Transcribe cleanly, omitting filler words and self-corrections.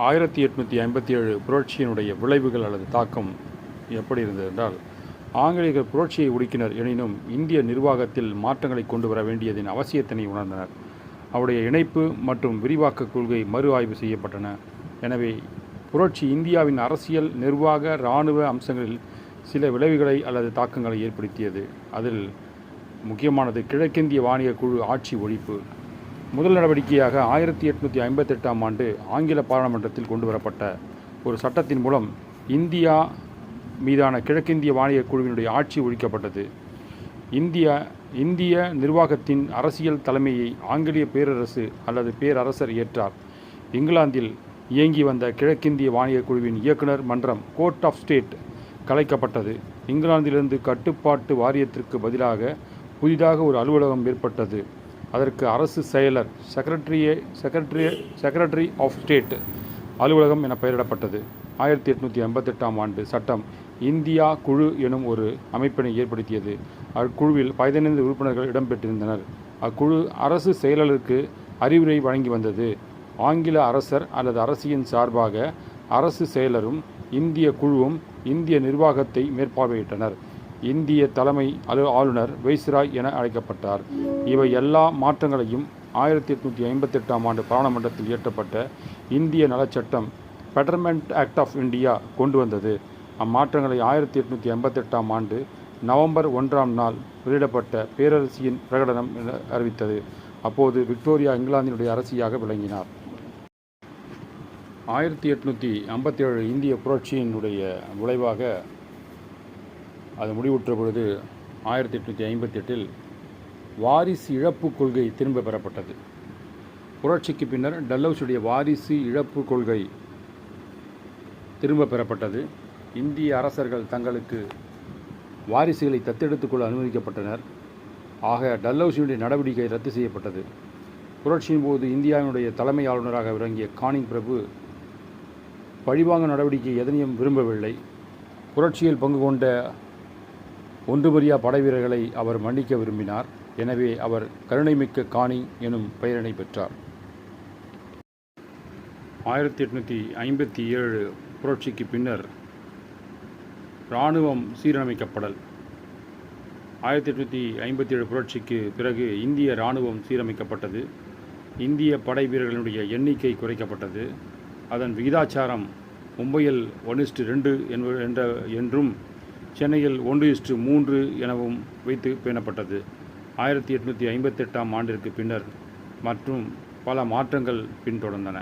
1857 புரட்சியினுடைய விளைவுகள் அல்லது தாக்கம் எப்படி இருந்தது என்றால், ஆங்கிலேயர்கள் புரட்சியை ஒடுக்கினர் எனினும் இந்திய நிர்வாகத்தில் மாற்றங்களை கொண்டு வர வேண்டியதின் அவசியத்தினை உணர்ந்தனர். அவருடைய இணைப்பு மற்றும் விரிவாக்க கொள்கை மறு ஆய்வு செய்யப்பட்டன. எனவே புரட்சி இந்தியாவின் அரசியல், நிர்வாக, இராணுவ அம்சங்களில் சில விளைவுகளை அல்லது தாக்கங்களை ஏற்படுத்தியது. அதில் முக்கியமானது கிழக்கிந்திய வாணிக குழு ஆட்சி ஒழிப்பு. முதல் நடவடிக்கையாக 1858ஆம் ஆண்டு ஆங்கில பாராளுமன்றத்தில் கொண்டு வரப்பட்ட ஒரு சட்டத்தின் மூலம் இந்தியா மீதான கிழக்கிந்திய வாணிக குழுவினுடைய ஆட்சி ஒழிக்கப்பட்டது. இந்திய நிர்வாகத்தின் அரசியல் தலைமையை ஆங்கிலேய பேரரசு அல்லது பேரரசர் ஏற்றார். இங்கிலாந்தில் இயங்கி வந்த கிழக்கிந்திய வாணிக குழுவின் இயக்குனர் மன்றம் கோர்ட் ஆஃப் ஸ்டேட் கலைக்கப்பட்டது. இங்கிலாந்திலிருந்து கட்டுப்பாட்டு வாரியத்திற்கு பதிலாக புதிதாக ஒரு அலுவலகம் ஏற்பட்டது. அதற்கு அரசு செயலர் செக்ரட்டரி ஆஃப் ஸ்டேட் அலுவலகம் என பெயரிடப்பட்டது. 1888ஆம் ஆண்டு சட்டம் இந்தியா குழு எனும் ஒரு அமைப்பினை ஏற்படுத்தியது. அக்குழுவில் 15 உறுப்பினர்கள் இடம்பெற்றிருந்தனர். அக்குழு அரசு செயலருக்கு அறிவுரை வழங்கி வந்தது. ஆங்கில அரசர் அல்லது அரசியின் சார்பாக அரசு செயலரும் இந்திய குழுவும் இந்திய நிர்வாகத்தை மேற்பார்வையிட்டனர். இந்திய தலைமை ஆளுநர் வைஸ்ராய் என அழைக்கப்பட்டார். இவை எல்லா மாற்றங்களையும் 1858ஆம் ஆண்டு பாராளுமன்றத்தில் இயற்றப்பட்ட இந்திய நலச்சட்டம் பெட்டர்மெண்ட் ஆக்ட் ஆஃப் இந்தியா கொண்டு வந்தது. அம்மாற்றங்களை 1888ஆம் ஆண்டு நவம்பர் 1ஆம் நாள் வெளியிடப்பட்ட பேரரசியின் பிரகடனம் என அறிவித்தது. அப்போது விக்டோரியா இங்கிலாந்தினுடைய அரசியாக விளங்கினார். 1857 இந்திய புரட்சியினுடைய விளைவாக அது முடிவுற்ற பொழுது 1858இல் வாரிசு இழப்பு கொள்கை திரும்ப பெறப்பட்டது. புரட்சிக்கு பின்னர் டல்ஹவுசியுடைய வாரிசு இழப்பு கொள்கை திரும்ப பெறப்பட்டது. இந்திய அரசர்கள் தங்களுக்கு வாரிசுகளை தத்தெடுத்துக்கொள்ள அனுமதிக்கப்பட்டனர். ஆக டல்ஹவுசியுடைய நடவடிக்கை ரத்து செய்யப்பட்டது. புரட்சியின் போது இந்தியாவினுடைய தலைமை ஆளுநராக விளங்கிய கானிங் பிரபு பழிவாங்க நடவடிக்கை எதனையும் விரும்பவில்லை. புரட்சியில் பங்கு கொண்ட ஒன்றுமறியா படை வீரர்களை அவர் மன்னிக்க விரும்பினார். எனவே அவர் கருணைமிக்க கானிங் எனும் பெயரினை பெற்றார். 1857 புரட்சிக்கு பின்னர் இராணுவம் சீரமைக்கப்படல். 1857 புரட்சிக்கு பிறகு இந்திய இராணுவம் சீரமைக்கப்பட்டது. இந்திய படை வீரர்களுடைய எண்ணிக்கை குறைக்கப்பட்டது. அதன் விகிதாச்சாரம் மும்பையில் 1:2 என்றும் சென்னையில் 1:3 எனவும் வைத்து பேணப்பட்டது. 1858ஆம் ஆண்டிற்கு பின்னர் மற்றும் பல மாற்றங்கள் பின்தொடர்ந்தன.